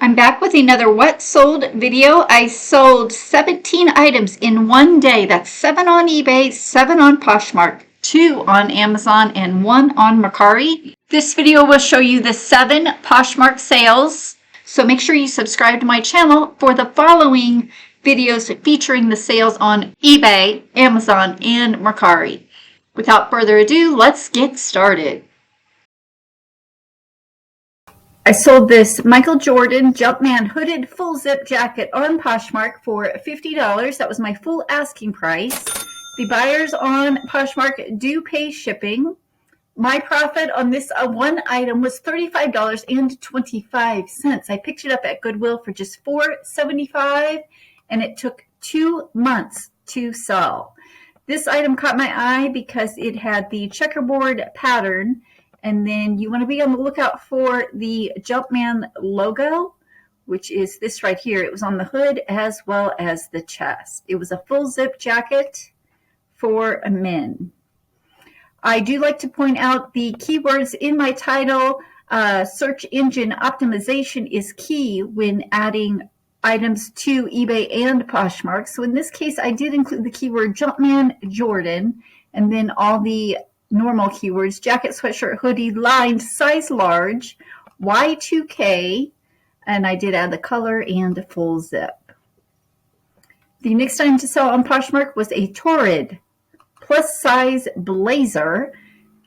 I'm back with another What Sold video. I sold 17 items in one day. That's 7 on eBay, 7 on Poshmark, 2 on Amazon, and 1 on Mercari. This video will show you the 7 Poshmark sales. So make sure you subscribe to my channel for the following videos featuring the sales on eBay, Amazon, and Mercari. Without further ado, let's get started. I sold this Michael Jordan Jumpman hooded full zip jacket on Poshmark for $50. That was my full asking price. The buyers on Poshmark do pay shipping. My profit on this one item was $35.25. I picked it up at Goodwill for just $4.75, and it took 2 months to sell. This item caught my eye because it had the checkerboard pattern. And then you want to be on the lookout for the Jumpman logo, which is this right here. It was on the hood as well as the chest. It was a full zip jacket for men. I do like to point out the keywords in my title. Search engine optimization is key when adding items to eBay and Poshmark. So in this case, I did include the keyword Jumpman Jordan and then all the normal keywords: jacket, sweatshirt, hoodie, lined, size large, Y2K, and I did add the color and full zip. The next item to sell on Poshmark was a Torrid plus size blazer.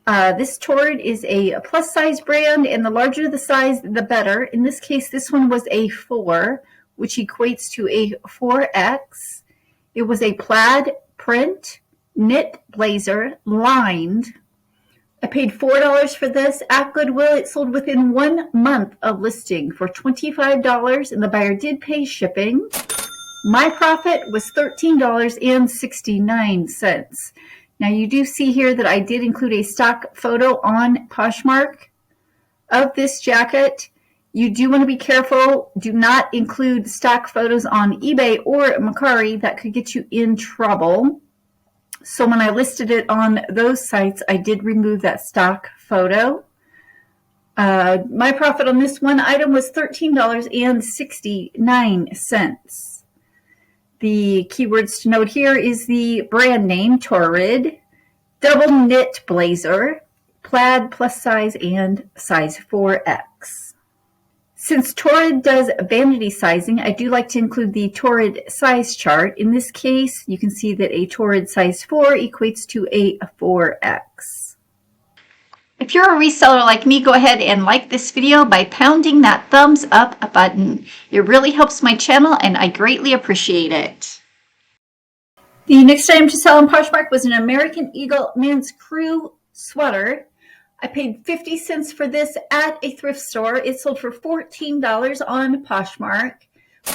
This Torrid is a plus size brand, and the larger the size, the better. In this case, this one was a 4, which equates to a 4X. It was a plaid print knit blazer, lined. I paid $4 for this at Goodwill. It sold within 1 month of listing for $25, and the buyer did pay shipping. My profit was $13.69. Now you do see here that I did include a stock photo on Poshmark of this jacket. You do want to be careful. Do not include stock photos on eBay or Mercari. That could get you in trouble. So when I listed it on those sites, I did remove that stock photo. My profit on this one item was $13.69. The keywords to note here is the brand name, Torrid, double knit blazer, plaid plus size, and size 4X. Since Torrid does vanity sizing, I do like to include the Torrid size chart. In this case, you can see that a Torrid size 4 equates to a 4X. If you're a reseller like me, go ahead and like this video by pounding that thumbs up button. It really helps my channel, and I greatly appreciate it. The next item to sell on Poshmark was an American Eagle men's crew sweater. I paid 50 cents for this at a thrift store. It sold for $14 on Poshmark.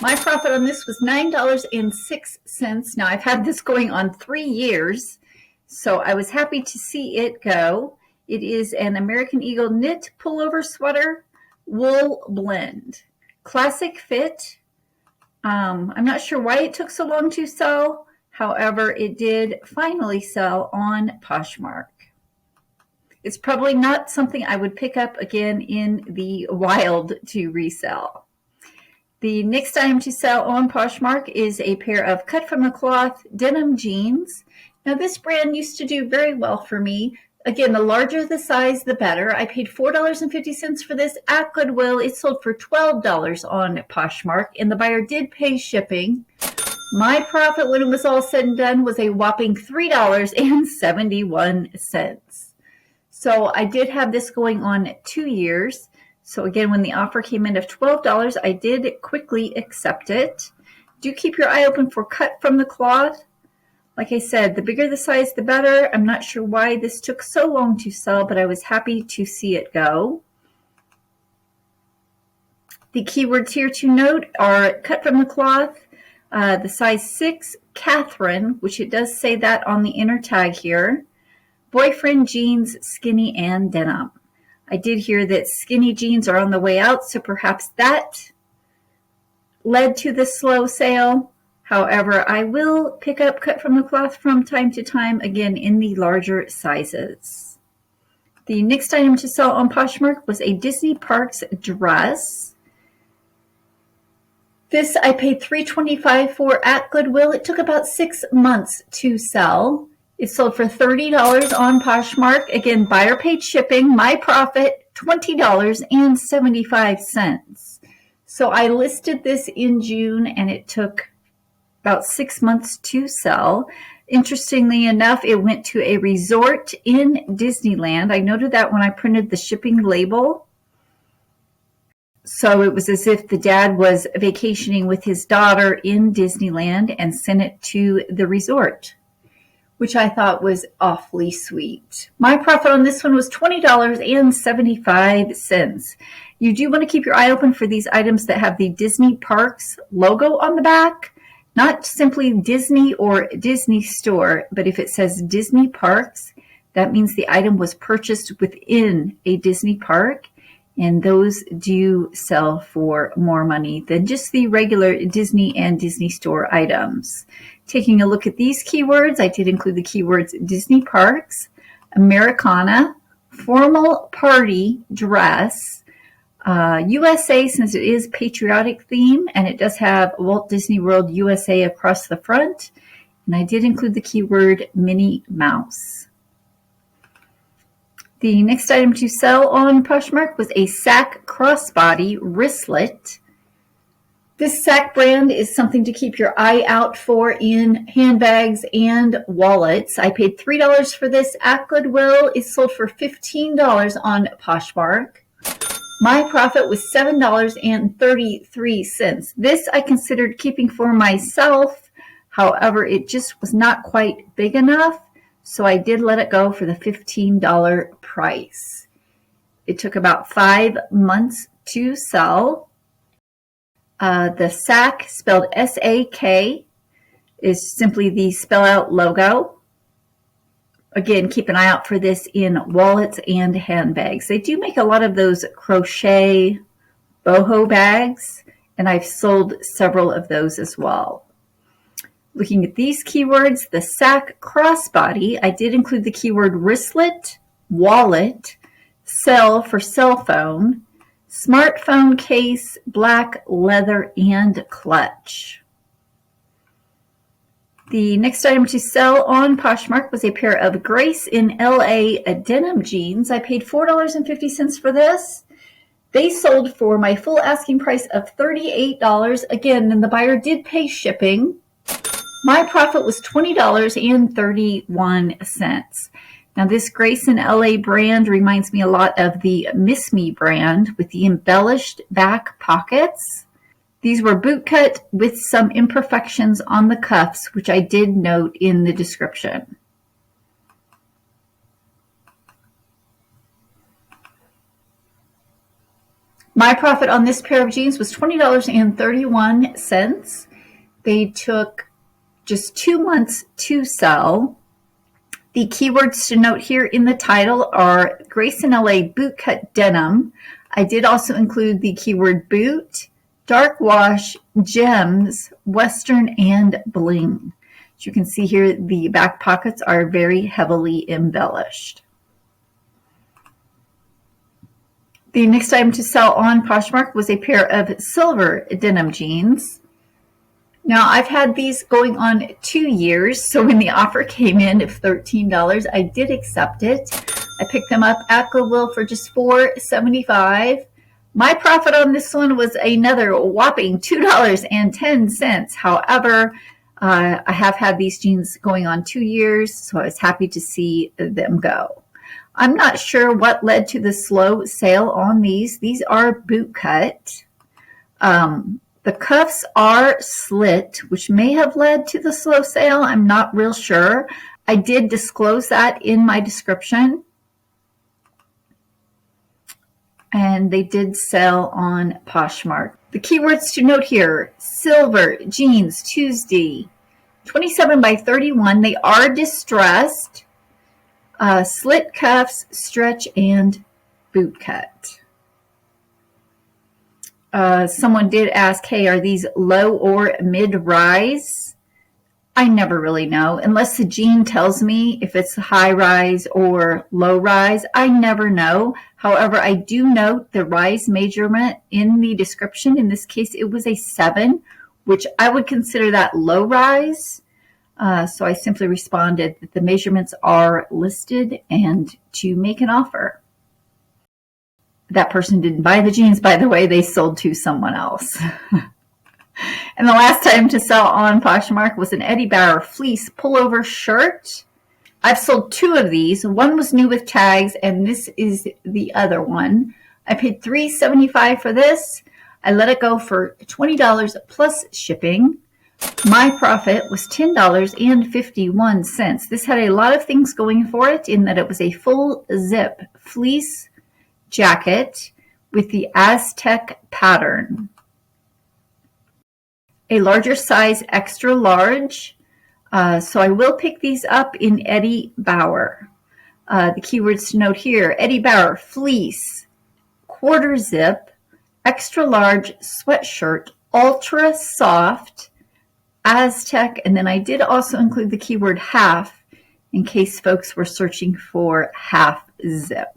My profit on this was $9.06. Now, I've had this going on 3 years, so I was happy to see it go. It is an American Eagle knit pullover sweater, wool blend. Classic fit. I'm not sure why it took so long to sell. However, it did finally sell on Poshmark. It's probably not something I would pick up again in the wild to resell. The next item to sell on Poshmark is a pair of cut from the cloth denim jeans. Now, this brand used to do very well for me. Again, the larger the size, the better. I paid $4.50 for this at Goodwill. It sold for $12 on Poshmark, and the buyer did pay shipping. My profit when it was all said and done was a whopping $3.71. So I did have this going on 2 years. So again, when the offer came in of $12, I did quickly accept it. Do keep your eye open for cut from the cloth. Like I said, the bigger the size, the better. I'm not sure why this took so long to sell, but I was happy to see it go. The keywords here to note are cut from the cloth, the size 6, Catherine, which it does say that on the inner tag here. Boyfriend jeans, skinny, and denim. I did hear that skinny jeans are on the way out, so perhaps that led to the slow sale. However, I will pick up cut from the cloth from time to time, again in the larger sizes. The next item to sell on Poshmark was a Disney Parks dress. This I paid $3.25 for at Goodwill. It took about 6 months to sell. It sold for $30 on Poshmark. Again, buyer paid shipping. My profit, $20.75. So I listed this in June and it took about 6 months to sell. Interestingly enough, it went to a resort in Disneyland. I noted that when I printed the shipping label. So it was as if the dad was vacationing with his daughter in Disneyland and sent it to the resort, which I thought was awfully sweet. My profit on this one was $20.75. You do want to keep your eye open for these items that have the Disney Parks logo on the back. Not simply Disney or Disney Store, but if it says Disney Parks, that means the item was purchased within a Disney park, and those do sell for more money than just the regular Disney and Disney Store items. Taking a look at these keywords, I did include the keywords Disney Parks, Americana, formal party dress, USA, since it is patriotic theme, and it does have Walt Disney World USA across the front. And I did include the keyword Minnie Mouse. The next item to sell on Poshmark was a sack crossbody wristlet. This sack brand is something to keep your eye out for in handbags and wallets. I paid $3 for this at Goodwill. It sold for $15 on Poshmark. My profit was $7.33. This I considered keeping for myself. However, it just was not quite big enough, so I did let it go for the $15 price. It took about 5 months to sell. The SAK, spelled S-A-K, is simply the spell out logo. Again, keep an eye out for this in wallets and handbags. They do make a lot of those crochet boho bags, and I've sold several of those as well. Looking at these keywords, the SAK crossbody, I did include the keyword wristlet, wallet, cell for cell phone, smartphone case, black leather, and clutch. The next item to sell on Poshmark was a pair of Grace in LA denim jeans. I paid $4.50 for this. They sold for my full asking price of $38. Again, and the buyer did pay shipping. My profit was $20.31. Now, this Grace in LA brand reminds me a lot of the Miss Me brand with the embellished back pockets. These were bootcut with some imperfections on the cuffs, which I did note in the description. My profit on this pair of jeans was $20.31. They took just 2 months to sell. The keywords to note here in the title are Grace in LA bootcut denim. I did also include the keyword boot, dark wash, gems, western, and bling. As you can see here, the back pockets are very heavily embellished. The next item to sell on Poshmark was a pair of silver denim jeans. Now, I've had these going on 2 years, so when the offer came in of $13, I did accept it. I picked them up at Goodwill for just $4.75. My profit on this one was another whopping $2.10. However, I have had these jeans going on 2 years, so I was happy to see them go. I'm not sure what led to the slow sale on these. These are boot cut. The cuffs are slit, which may have led to the slow sale. I'm not real sure. I did disclose that in my description. And they did sell on Poshmark. The keywords to note here, silver, jeans, Tuesday, 27 by 31. They are distressed, slit cuffs, stretch, and boot cut. Someone did ask, hey, are these low or mid-rise? I never really know unless the gene tells me if it's high rise or low rise. I never know. However, I do note the rise measurement in the description. In this case, it was a 7, which I would consider that low rise. So I simply responded that the measurements are listed and to make an offer. That person didn't buy the jeans, by the way, they sold to someone else. And the last item to sell on Poshmark was an Eddie Bauer fleece pullover shirt. I've sold 2 of these. One was new with tags, and this is the other one. I paid $3.75 for this. I let it go for $20 plus shipping. My profit was $10.51. This had a lot of things going for it in that it was a full zip fleece jacket with the Aztec pattern. A larger size, extra large. So I will pick these up in Eddie Bauer. The keywords to note here: Eddie Bauer fleece, quarter zip, extra large sweatshirt, ultra soft, Aztec, and then I did also include the keyword half in case folks were searching for half zip.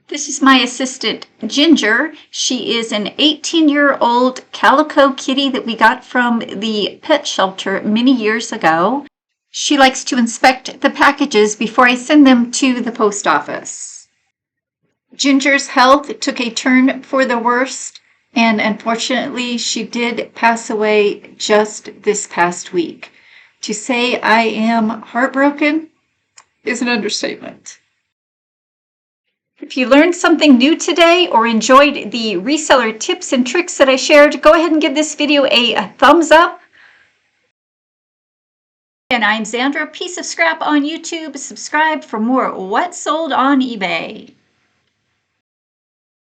This is my assistant, Ginger. She is an 18-year-old calico kitty that we got from the pet shelter many years ago. She likes to inspect the packages before I send them to the post office. Ginger's health took a turn for the worst, and unfortunately, she did pass away just this past week. To say I am heartbroken is an understatement. If you learned something new today or enjoyed the reseller tips and tricks that I shared, go ahead and give this video a thumbs up. And I'm Xandra, Piece of Scrap on YouTube. Subscribe for more What Sold on eBay.